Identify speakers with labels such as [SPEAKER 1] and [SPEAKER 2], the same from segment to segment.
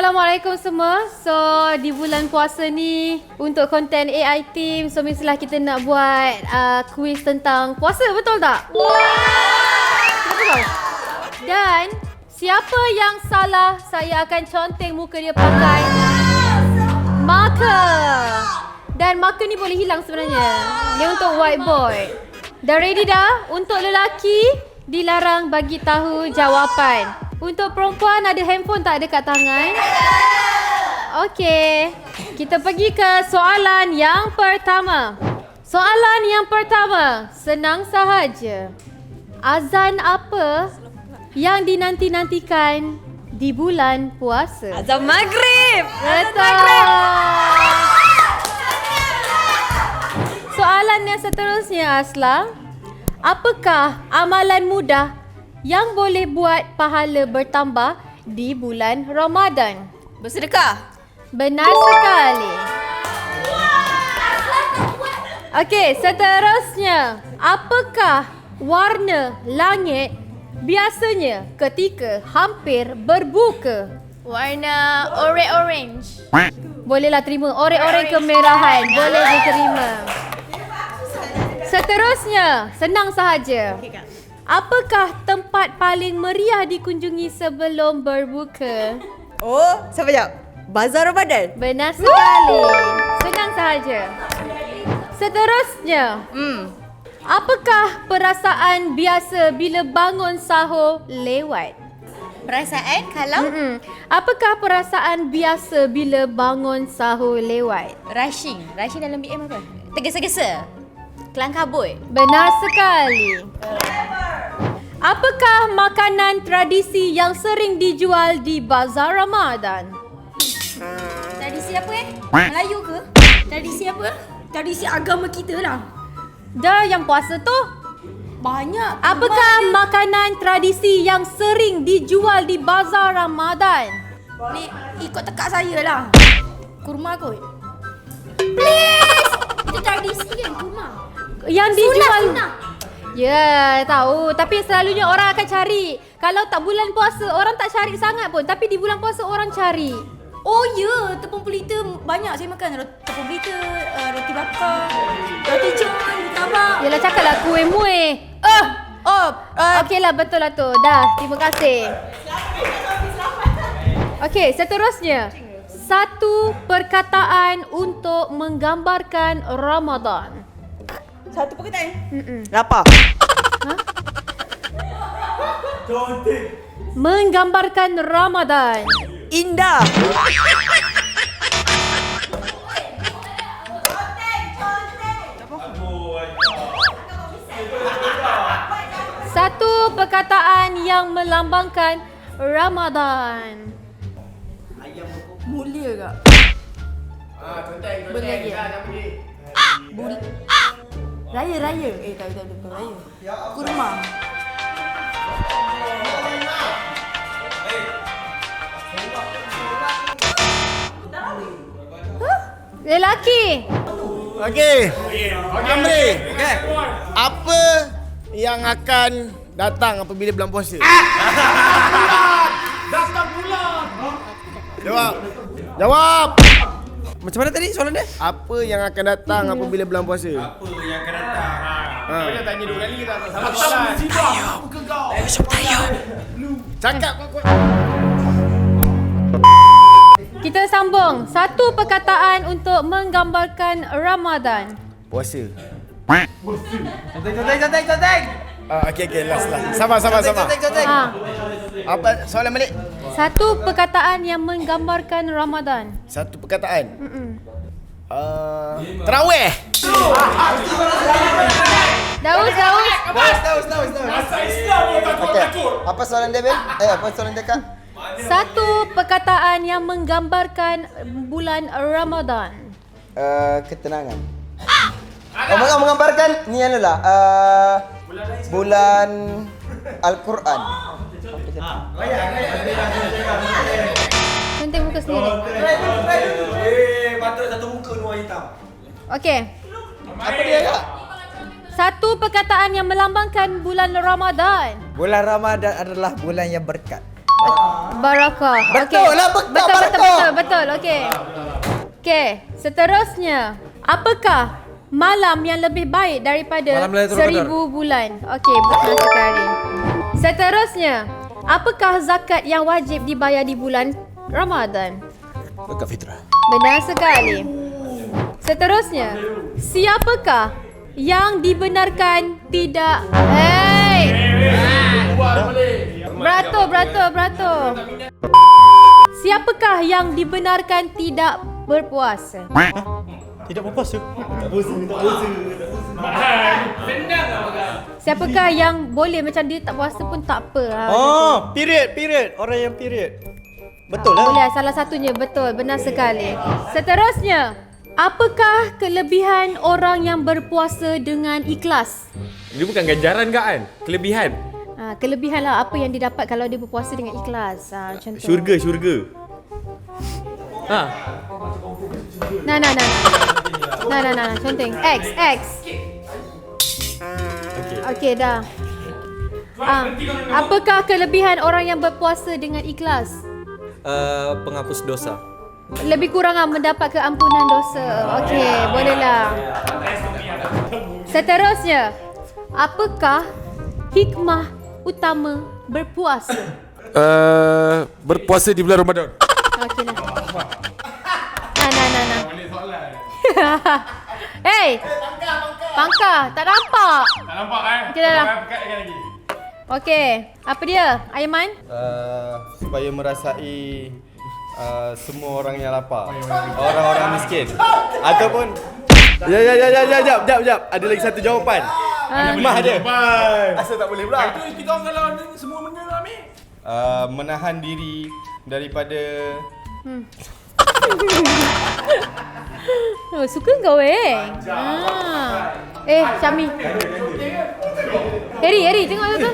[SPEAKER 1] Assalamualaikum semua. So di bulan puasa ni untuk konten AI team, so mestilah kita nak buat kuis tentang puasa, betul tak? Betul. Dan siapa yang salah, saya akan conteng muka dia pakai marker. Dan marker ni boleh hilang sebenarnya. Dia untuk whiteboard. Dah ready dah? Untuk lelaki dilarang bagi tahu jawapan. Untuk perempuan ada handphone tak dekat tangan? Okey. Kita pergi ke soalan yang pertama. Soalan yang pertama, senang sahaja. Azan apa yang dinanti-nantikan di bulan puasa?
[SPEAKER 2] Azan maghrib.
[SPEAKER 1] Betul. Soalan yang seterusnya, Asla. Apakah amalan mudah yang boleh buat pahala bertambah di bulan Ramadan?
[SPEAKER 2] Bersedekah.
[SPEAKER 1] Benar sekali. Okey, seterusnya. Apakah warna langit biasanya ketika hampir berbuka?
[SPEAKER 2] Warna orange.
[SPEAKER 1] Bolehlah terima oranye kemerahan. Boleh diterima. Seterusnya, senang sahaja. Apakah tempat paling meriah dikunjungi sebelum berbuka?
[SPEAKER 2] Oh, siapa jawab? Bazar Ramadan.
[SPEAKER 1] Benar sekali. Senang sahaja. Seterusnya, apakah perasaan biasa bila bangun sahur lewat?
[SPEAKER 2] Perasaan kalau
[SPEAKER 1] Apakah perasaan biasa bila bangun sahur lewat?
[SPEAKER 2] rushing dalam BM apa? Tergesa-gesa. Kelang kabut.
[SPEAKER 1] Benar sekali. Apakah makanan tradisi yang sering dijual di bazar Ramadan?
[SPEAKER 2] Tradisi apa Melayu ke? Tradisi apa? Tradisi agama kita lah.
[SPEAKER 1] Dah yang puasa tu.
[SPEAKER 2] Banyak.
[SPEAKER 1] Apakah makanan tradisi yang sering dijual di bazar Ramadan?
[SPEAKER 2] Ni ikut tekak saya lah. Kurma kot.
[SPEAKER 1] Please!
[SPEAKER 2] Itu tradisi kan kurma.
[SPEAKER 1] Yang dijual.
[SPEAKER 2] Sunat.
[SPEAKER 1] Ya, tahu. Tapi selalunya orang akan cari. Kalau tak bulan puasa, orang tak cari sangat pun. Tapi di bulan puasa, orang cari.
[SPEAKER 2] Oh ya, tepung pelita banyak saya makan. Tepung pelita, roti bakar, roti john, tabak.
[SPEAKER 1] Yelah, cakaplah kuih muih. Okeylah, betul lah tu. Dah, terima kasih. Okey, seterusnya. Satu perkataan untuk menggambarkan Ramadan.
[SPEAKER 2] Satu perkataan.
[SPEAKER 3] Lapar.
[SPEAKER 1] Menggambarkan Ramadan.
[SPEAKER 3] Indah.
[SPEAKER 1] Satu perkataan yang melambangkan Ramadan.
[SPEAKER 2] Mulia kak.
[SPEAKER 3] Boleh lagi.
[SPEAKER 2] Raya. Tak raya. Kurma.
[SPEAKER 1] Lelaki.
[SPEAKER 4] Okey. Amri. Okay. Apa yang akan datang apabila bulan puasa?
[SPEAKER 5] Datang bulan.
[SPEAKER 4] Jawab.
[SPEAKER 3] Macam mana tadi soalan dia?
[SPEAKER 4] Apa yang akan datang apabila bulan puasa?
[SPEAKER 5] Apa yang akan datang? Kau dah tanya 2 kali tak sama soalan. Apa ke kau?
[SPEAKER 4] Cakap kau.
[SPEAKER 1] Kita sambung. Satu perkataan untuk menggambarkan Ramadan.
[SPEAKER 4] Puasa.
[SPEAKER 3] Cantik.
[SPEAKER 4] Okey, last. Sabar.
[SPEAKER 1] Ha.
[SPEAKER 4] Apa soalan balik?
[SPEAKER 1] Satu perkataan yang menggambarkan Ramadan.
[SPEAKER 4] Satu perkataan. Tarawih.
[SPEAKER 1] Daus.
[SPEAKER 5] Masa Islam pun takut.
[SPEAKER 6] Apa soalan dia, Ben? Apa soalan dia, Kak?
[SPEAKER 1] Satu perkataan yang menggambarkan bulan Ramadan.
[SPEAKER 6] Ketenangan. Menggambarkan ni adalah bulan Al-Quran.
[SPEAKER 1] Suntik muka sendiri.
[SPEAKER 5] Patut satu muka nuan hitam.
[SPEAKER 1] Okey.
[SPEAKER 6] Apa dia, Kak?
[SPEAKER 1] Satu perkataan yang melambangkan bulan Ramadan.
[SPEAKER 7] Bulan Ramadan adalah bulan yang berkat.
[SPEAKER 1] Barakah.
[SPEAKER 6] Betul lah, betul,
[SPEAKER 1] Betul. Okey, seterusnya. Apakah malam yang lebih baik daripada
[SPEAKER 3] Malam Lailatul
[SPEAKER 1] 1000 bulan? Okey, betul sekali. Seterusnya, apakah zakat yang wajib dibayar di bulan Ramadan?
[SPEAKER 3] Zakat fitrah.
[SPEAKER 1] Benar sekali. Seterusnya, siapakah yang dibenarkan tidak... Hey! Beratur. Siapakah yang dibenarkan tidak berpuasa?
[SPEAKER 6] Tidak berpuasa.
[SPEAKER 1] Siapakah yang boleh macam dia tak puasa pun tak apa?
[SPEAKER 6] Period. Orang yang period. Betul lah.
[SPEAKER 1] Boleh, salah satunya betul. Benar sekali. Seterusnya, apakah kelebihan orang yang berpuasa dengan ikhlas?
[SPEAKER 5] Dia bukan ganjaran kan? Kelebihan.
[SPEAKER 1] Kelebihan lah apa yang didapat kalau dia berpuasa dengan ikhlas. Macam tu.
[SPEAKER 5] Syurga.
[SPEAKER 1] Nah. Conteng. X. Okey, dah. Apakah kelebihan orang yang berpuasa dengan ikhlas?
[SPEAKER 3] Penghapus dosa.
[SPEAKER 1] Lebih kurang mendapat keampunan dosa. Okey, bolehlah. Seterusnya, apakah hikmah utama berpuasa?
[SPEAKER 5] Berpuasa di bulan Ramadan.
[SPEAKER 1] Okey lah. Nah. Hey! Pangkah. Tak nampak.
[SPEAKER 5] Tak nampak kan?
[SPEAKER 1] Okey dah.
[SPEAKER 5] Pekat lagi.
[SPEAKER 1] Okey. Apa dia? Aiman?
[SPEAKER 6] Supaya merasai semua orang yang lapar. Orang-orang miskin. Ataupun Jap. Ada lagi satu jawapan. Hikmah dia. Asal tak boleh pula.
[SPEAKER 5] Itu kita orang kalau semua benda lah ambil.
[SPEAKER 6] Menahan diri daripada
[SPEAKER 1] Suka kau Syami. Harry, tengok tu.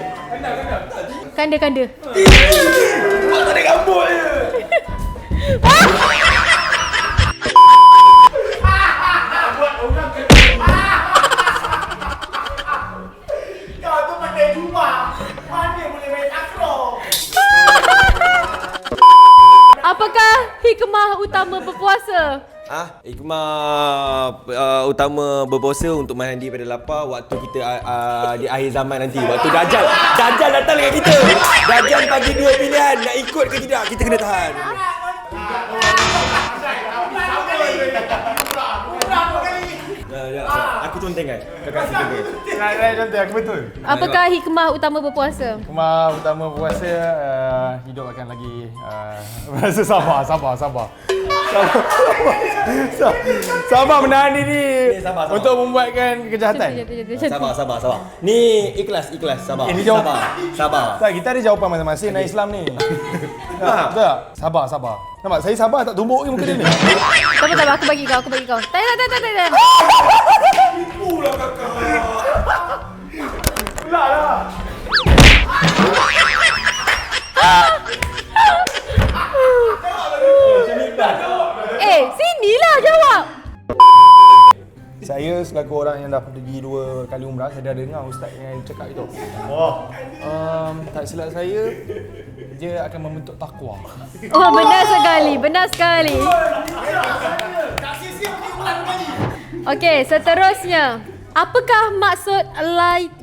[SPEAKER 1] Kanda.
[SPEAKER 6] tak ada rambut je.
[SPEAKER 5] Kau tu pakai jubah. Mana boleh main takraw?
[SPEAKER 1] Apakah hikmah utama berpuasa?
[SPEAKER 3] Hikmah utama berpuasa untuk menahan diri pada lapar waktu kita di akhir zaman nanti. Waktu Dajjal datang dengan kita. Dajjal bagi dua pilihan, nak ikut ke tidak, kita kena tahan. Aku conteng kan? Kakak cerita ke?
[SPEAKER 5] Contoh aku betul.
[SPEAKER 1] Apakah hikmah utama berpuasa?
[SPEAKER 5] Hikmah utama puasa hidup akan lagi rasa sabar. Sabar menahan diri
[SPEAKER 3] sabar.
[SPEAKER 5] untuk membuatkan kejahatan.
[SPEAKER 3] Sabar. Ni ikhlas, sabar.
[SPEAKER 5] Ini jawab.
[SPEAKER 3] Sabar.
[SPEAKER 5] Tak, kita ada jawapan masing-masing dalam Islam ni. Betul tak? Sabar. Nampak saya sabar tak tumbuk ke muka dia ni?
[SPEAKER 1] Tak, aku bagi kau. Tak.
[SPEAKER 5] Pula kakak. Pula lah.
[SPEAKER 1] Sinilah jawab.
[SPEAKER 5] Saya selaku orang yang dah pergi 2 kali umrah, saya dah dengar ustaz yang cakap itu. Tak silap saya, dia akan membentuk takwa.
[SPEAKER 1] Oh, benar sekali. Okey, seterusnya. Apakah maksud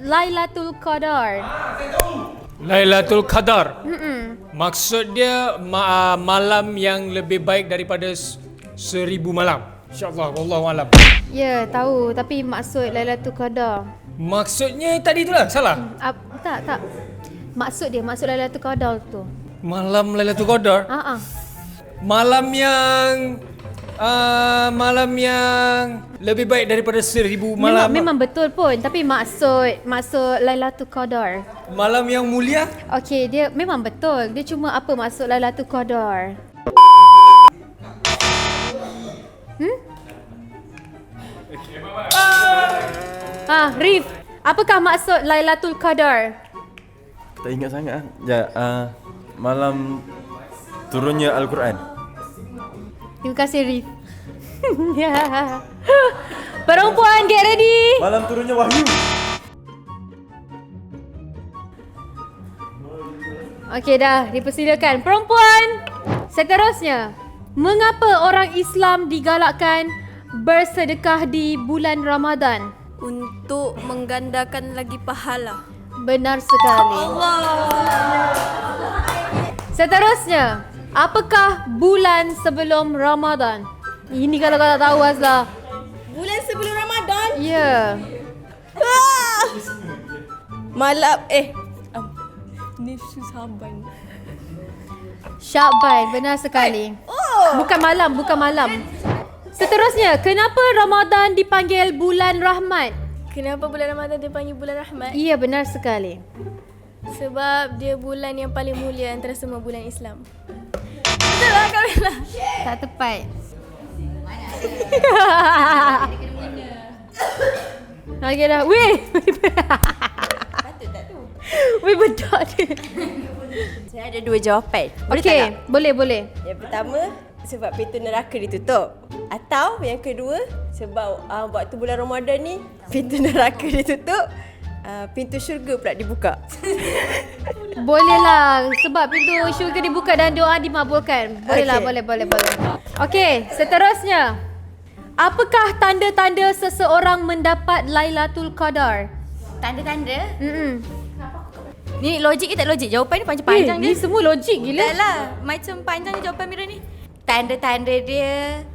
[SPEAKER 1] Lailatul Qadar?
[SPEAKER 7] Lailatul Qadar. Maksud dia malam yang lebih baik daripada 1000 malam. InsyaAllah, wallahu alam.
[SPEAKER 1] Ya, tahu. Tapi maksud Lailatul Qadar.
[SPEAKER 7] Maksudnya tadi tu lah, salah?
[SPEAKER 1] Tak. Maksud Lailatul Qadar tu.
[SPEAKER 7] Malam Lailatul Qadar? Malam yang lebih baik daripada 1000 malam.
[SPEAKER 1] Memang betul pun. Tapi maksud Lailatul Qadar.
[SPEAKER 7] Malam yang mulia?
[SPEAKER 1] Okey, dia memang betul. Dia cuma apa maksud Lailatul Qadar? Rif, apakah maksud Lailatul Qadar?
[SPEAKER 8] Tak ingat sangat malam turunnya Al-Quran.
[SPEAKER 1] Terima kasih, Rif. Perempuan, get ready.
[SPEAKER 8] Malam turunnya Wahyu.
[SPEAKER 1] Okey dah, dipersilakan. Perempuan. Seterusnya, mengapa orang Islam digalakkan bersedekah di bulan Ramadan?
[SPEAKER 2] Untuk menggandakan lagi pahala.
[SPEAKER 1] Benar sekali. Seterusnya, apakah bulan sebelum Ramadan? Ini kalau kau tak tahu Azla.
[SPEAKER 2] Bulan sebelum Ramadan.
[SPEAKER 1] Ya.
[SPEAKER 2] Malam ni Saban.
[SPEAKER 1] Syakban, benar sekali. Bukan malam, bukan malam. Seterusnya, kenapa Ramadan dipanggil bulan rahmat?
[SPEAKER 2] Kenapa bulan Ramadan dipanggil bulan rahmat?
[SPEAKER 1] Ya, benar sekali.
[SPEAKER 2] Sebab dia bulan yang paling mulia antara semua bulan Islam. Betul lah Kamila.
[SPEAKER 1] Tak tepat. Okey dah. Weh.
[SPEAKER 2] Patut tak tu?
[SPEAKER 1] Weh, bedak dia.
[SPEAKER 2] Saya ada 2 jawapan.
[SPEAKER 1] Okey, boleh.
[SPEAKER 2] Yang pertama, sebab pintu neraka ditutup. Atau yang kedua, sebab waktu bulan Ramadan ni pintu neraka ditutup, pintu syurga pula dibuka.
[SPEAKER 1] Boleh lah. Sebab pintu syurga dibuka dan doa dimabulkan. Boleh lah, boleh. Okey, seterusnya. Apakah tanda-tanda seseorang mendapat Lailatul Qadar?
[SPEAKER 2] Tanda-tanda?
[SPEAKER 9] Ni logik ke tak logik? Jawapan ni panjang-panjang
[SPEAKER 1] Ni semua logik gila.
[SPEAKER 9] Tak lah. Macam panjang je jawapan Mira ni. Tanda-tanda dia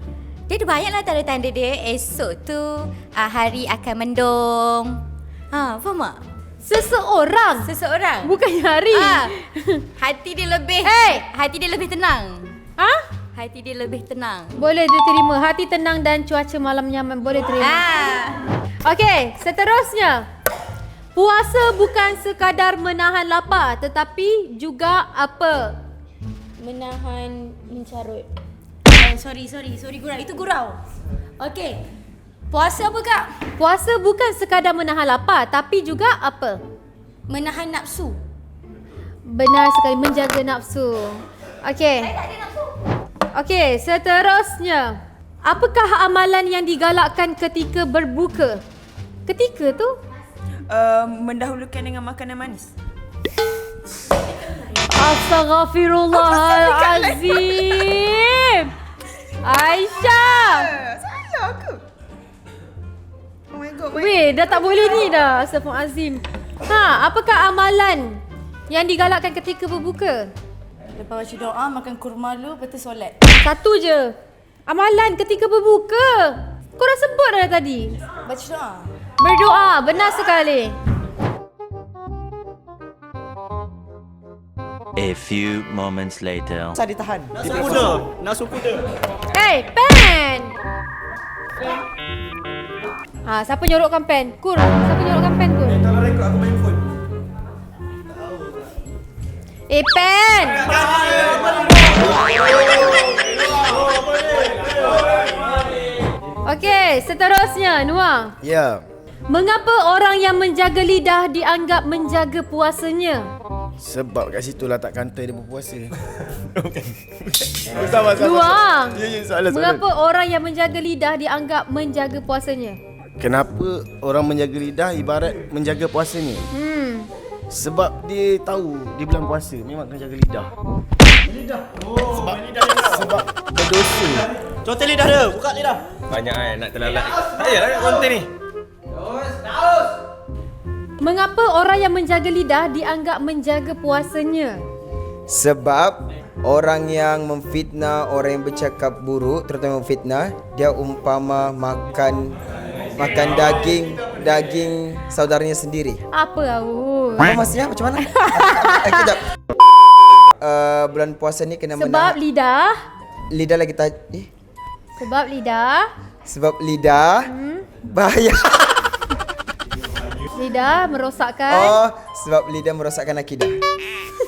[SPEAKER 9] ada banyak lah tanda-tanda dia. Esok tu hari akan mendung. Faham tak?
[SPEAKER 1] Seseorang. Bukannya hari.
[SPEAKER 9] Hati dia lebih hati dia lebih tenang. Hati dia lebih tenang.
[SPEAKER 1] Boleh diterima. Hati tenang dan cuaca malam nyaman. Boleh terima. Okey, seterusnya. Puasa bukan sekadar menahan lapar tetapi juga apa?
[SPEAKER 2] Menahan mencarut. Sorry gurau. Itu gurau. Okey. Puasa apa Kak?
[SPEAKER 1] Puasa bukan sekadar menahan lapar tapi juga apa?
[SPEAKER 2] Menahan nafsu.
[SPEAKER 1] Benar sekali, menjaga nafsu. Okey. Okey, seterusnya. Apakah amalan yang digalakkan ketika berbuka? Ketika tu?
[SPEAKER 10] Mendahulukan dengan makanan manis.
[SPEAKER 1] Astaghfirullahalazim. Aisyah.
[SPEAKER 10] Salah aku. Oh my god.
[SPEAKER 1] Weh, dah tak boleh ni dah. Astaghfirullahalazim. Apakah amalan yang digalakkan ketika berbuka?
[SPEAKER 2] Lepas baca doa, makan kurma dulu, lepas tu solat.
[SPEAKER 1] Satu je. Amalan ketika berbuka. Kau dah sebut dah tadi.
[SPEAKER 2] Baca doa.
[SPEAKER 1] Berdoa, benar sekali.
[SPEAKER 11] A few moments later.
[SPEAKER 6] Saya ditahan. Nafsu kuda.
[SPEAKER 1] Hey, pen! Siapa nyorokkan pen? Kur, siapa nyorokkan pen, Kur?
[SPEAKER 5] Kalau rekod aku main phone.
[SPEAKER 1] Pen! Okey, seterusnya, Noah.
[SPEAKER 4] Ya.
[SPEAKER 1] Mengapa orang yang menjaga lidah dianggap menjaga puasanya?
[SPEAKER 4] Sebab kat situ lah tak kantai dia berpuasa.
[SPEAKER 1] Noah.
[SPEAKER 4] Ya, soalan.
[SPEAKER 1] Mengapa orang yang menjaga lidah dianggap menjaga puasanya?
[SPEAKER 4] Kenapa orang menjaga lidah ibarat menjaga puasanya? Sebab dia tahu di bulan puasa memang kena jaga lidah. Sebab berdosa.
[SPEAKER 6] Contoh lidah dia, buka lidah.
[SPEAKER 3] Banyak nak terlalat. Tak payahlah nak konten ni.
[SPEAKER 1] Mengapa orang yang menjaga lidah dianggap menjaga puasanya?
[SPEAKER 12] Sebab orang yang memfitnah, orang yang bercakap buruk, terutama memfitnah, dia umpama makan daging saudaranya sendiri.
[SPEAKER 1] Apa awak?
[SPEAKER 12] Apa maksudnya? Macam mana? Kejap. Bulan puasa ni kena
[SPEAKER 1] Sebab lidah.
[SPEAKER 12] Lidah lagi
[SPEAKER 1] Sebab lidah.
[SPEAKER 12] Sebab lidah bahaya.
[SPEAKER 1] Lidah merosakkan.
[SPEAKER 12] Sebab lidah merosakkan akidah.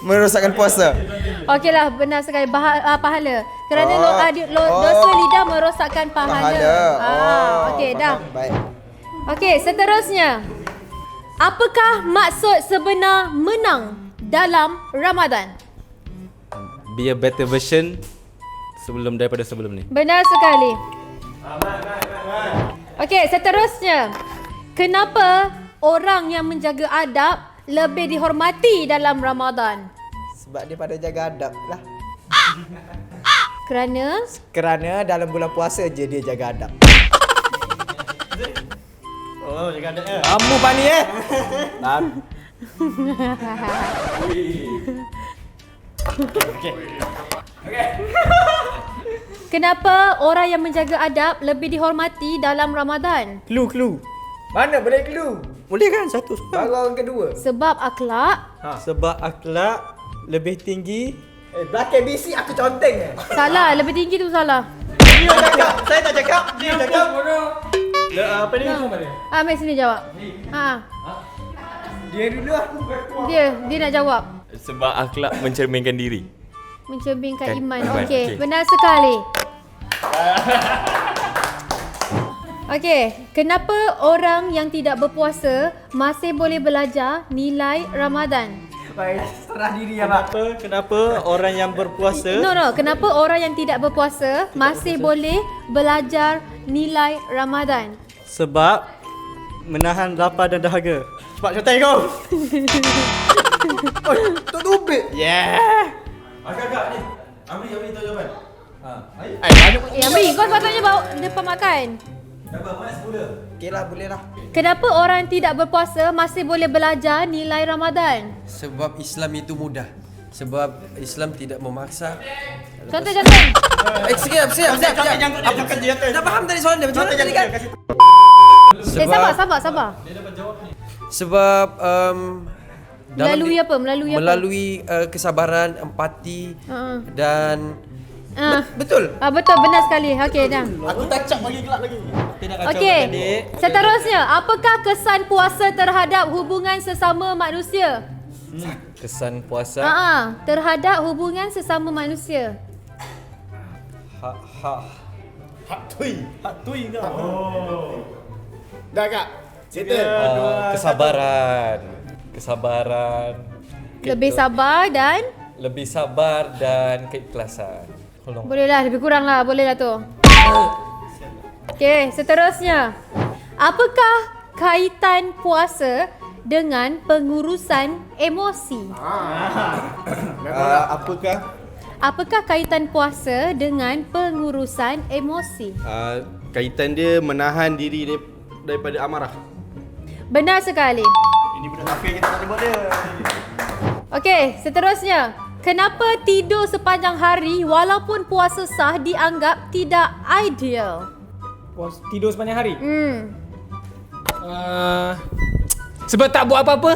[SPEAKER 12] Merosakkan puasa.
[SPEAKER 1] Okeylah, benar sekali. Pahala. Kerana dosa lidah merosakkan pahala. Okey, dah.
[SPEAKER 12] Baik.
[SPEAKER 1] Okey, seterusnya. Apakah maksud sebenar menang dalam Ramadan?
[SPEAKER 7] Be a better version daripada sebelum ni.
[SPEAKER 1] Benar sekali. Okey, seterusnya. Kenapa orang yang menjaga adab lebih dihormati dalam Ramadan?
[SPEAKER 12] Sebab dia pada jaga adab lah.
[SPEAKER 1] Kerana
[SPEAKER 12] dalam bulan puasa je dia jaga adab.
[SPEAKER 6] Oh, jangan ada.
[SPEAKER 3] Kamu Pani
[SPEAKER 1] Kenapa orang yang menjaga adab lebih dihormati dalam Ramadan?
[SPEAKER 12] Clue.
[SPEAKER 3] Mana boleh clue?
[SPEAKER 12] Boleh kan satu?
[SPEAKER 3] Baru orang kedua.
[SPEAKER 1] Sebab akhlak.
[SPEAKER 12] Sebab akhlak lebih tinggi.
[SPEAKER 3] Belakang BC aku conteng
[SPEAKER 1] Salah, lebih tinggi tu salah.
[SPEAKER 3] Dia cakap, saya tak cakap. Dia cakap.
[SPEAKER 5] Apa ni?
[SPEAKER 1] Ambil sini jawab.
[SPEAKER 3] Dia dulu lah.
[SPEAKER 1] Dia nak jawab.
[SPEAKER 8] Sebab akhlak mencerminkan diri.
[SPEAKER 1] Mencerminkan
[SPEAKER 8] Kan,
[SPEAKER 1] iman.
[SPEAKER 8] iman,
[SPEAKER 1] Okey,
[SPEAKER 8] okey.
[SPEAKER 1] benar sekali. Okey, kenapa orang yang tidak berpuasa masih boleh belajar nilai Ramadan?
[SPEAKER 12] Serah diri ya, Pak. Kenapa orang yang berpuasa?
[SPEAKER 1] No, kenapa orang yang tidak berpuasa masih boleh belajar nilai Ramadan?
[SPEAKER 12] Sebab menahan lapar dan dahaga. Cepat contoh kau.
[SPEAKER 3] Tok Tubik.
[SPEAKER 12] Yeah.
[SPEAKER 8] Agak-agak ni. Ambil tahu jawapan.
[SPEAKER 1] Ambil, kau sepatutnya bawa depan makan.
[SPEAKER 8] Dapat Mas mula.
[SPEAKER 12] Okeylah, boleh lah.
[SPEAKER 1] Kenapa orang tidak berpuasa masih boleh belajar nilai Ramadan?
[SPEAKER 13] Sebab Islam itu mudah. Sebab Islam tidak memaksa.
[SPEAKER 1] Contoh.
[SPEAKER 13] Siap. Dah faham tadi soalan dia. Macam mana tadi kan?
[SPEAKER 1] Sabar.
[SPEAKER 13] Sebab
[SPEAKER 1] Melalui
[SPEAKER 13] kesabaran, empati dan betul.
[SPEAKER 1] Betul, benar sekali. Okey, dah.
[SPEAKER 12] Aku tak cap lagi gelap lagi.
[SPEAKER 1] Okey. Seterusnya, apakah kesan puasa terhadap hubungan sesama manusia?
[SPEAKER 8] Kesan puasa.
[SPEAKER 1] Terhadap hubungan sesama manusia.
[SPEAKER 6] Hak tui kau. Dah Kak. Cerita.
[SPEAKER 8] Kesabaran.
[SPEAKER 1] Lebih sabar dan
[SPEAKER 8] keikhlasan.
[SPEAKER 1] bolehlah, lebih kurang lah. Bolehlah tu. Okey, seterusnya. Apakah kaitan puasa dengan pengurusan emosi? Apakah kaitan puasa dengan pengurusan emosi?
[SPEAKER 7] Kaitan dia menahan diri daripada amarah.
[SPEAKER 1] Benar sekali.
[SPEAKER 6] Ini benda kafir kita tak boleh buat dia.
[SPEAKER 1] Okey, seterusnya. Kenapa tidur sepanjang hari walaupun puasa sah dianggap tidak ideal?
[SPEAKER 5] Tidur sepanjang hari? Sebab tak buat apa-apa.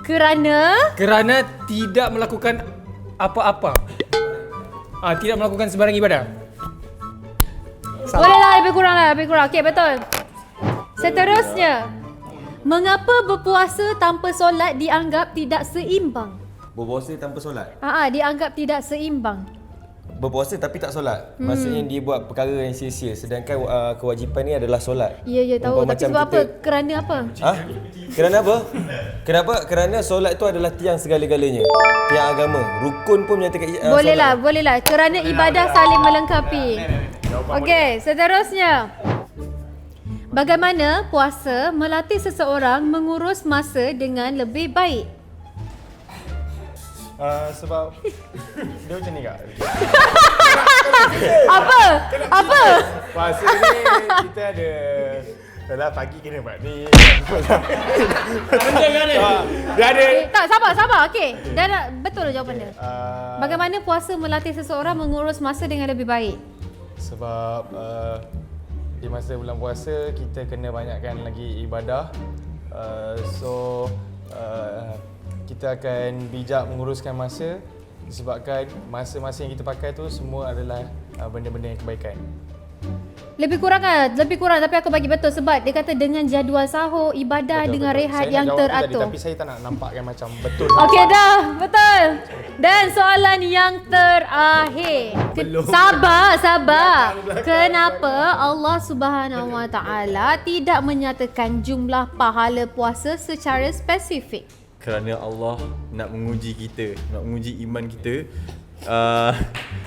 [SPEAKER 5] Kerana tidak melakukan apa-apa. Tidak melakukan sebarang ibadah.
[SPEAKER 1] Bolehlah, lebih kurang. Okey, betul. Seterusnya. Mengapa berpuasa tanpa solat dianggap tidak seimbang?
[SPEAKER 3] Berpuasa tanpa solat.
[SPEAKER 1] Dianggap tidak seimbang.
[SPEAKER 3] Berpuasa tapi tak solat. Maksudnya dia buat perkara yang sia-sia. Sedangkan kewajipan ni adalah solat.
[SPEAKER 1] Ya, tahu. Tapi sebab apa? Kerana apa?
[SPEAKER 3] Kerana apa? Kenapa? Kerana solat itu adalah tiang segala-galanya. Tiang agama. Rukun pun menyatakan solat.
[SPEAKER 1] Bolehlah. Kerana ibadah saling melengkapi. Okey, seterusnya. Bagaimana puasa melatih seseorang mengurus masa dengan lebih baik?
[SPEAKER 5] Sebab dia macam ni Kak.
[SPEAKER 1] Apa?
[SPEAKER 5] Puasa ni kita ada dalam pagi kena buat ni. Benda kan ni. Dia ada.
[SPEAKER 1] Tak, sabar. Okey. Dah betul jawapan dia. Bagaimana puasa melatih seseorang mengurus masa dengan lebih baik?
[SPEAKER 5] Sebab di masa bulan puasa kita kena banyakkan lagi ibadah. Kita akan bijak menguruskan masa disebabkan masa-masa yang kita pakai tu semua adalah benda-benda yang kebaikan.
[SPEAKER 1] Lebih kurang tapi aku bagi betul sebab dia kata dengan jadual sahur, ibadah dengan rehat yang teratur.
[SPEAKER 5] Tapi saya tak nak nampakkan macam betul.
[SPEAKER 1] Okey dah, betul. Dan soalan yang terakhir. Sabar. Kenapa Allah Subhanahu Wa Taala tidak menyatakan jumlah pahala puasa secara spesifik?
[SPEAKER 8] Kerana Allah nak menguji kita, nak menguji iman kita.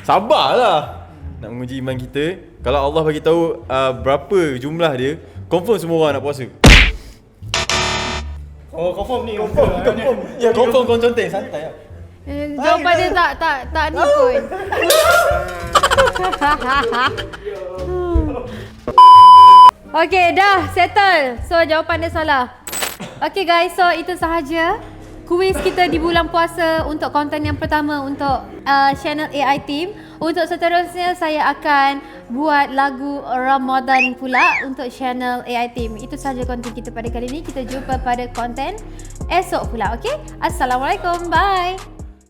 [SPEAKER 8] Sabarlah. Nak menguji iman kita. Kalau Allah bagi tahu berapa jumlah dia, confirm semua orang nak puasa.
[SPEAKER 6] Oh, confirm ni.
[SPEAKER 8] Ya, confirm kau contoh santai lah.
[SPEAKER 1] Jawapan dia tak ni pun. Okay, dah settle. So jawapan dia salah. Okay guys, so itu sahaja kuis kita di bulan puasa untuk konten yang pertama untuk channel AI Team. Untuk seterusnya saya akan buat lagu Ramadan pula untuk channel AI Team. Itu sahaja konten kita pada kali ini. Kita jumpa pada konten esok pula, okay? Assalamualaikum, bye.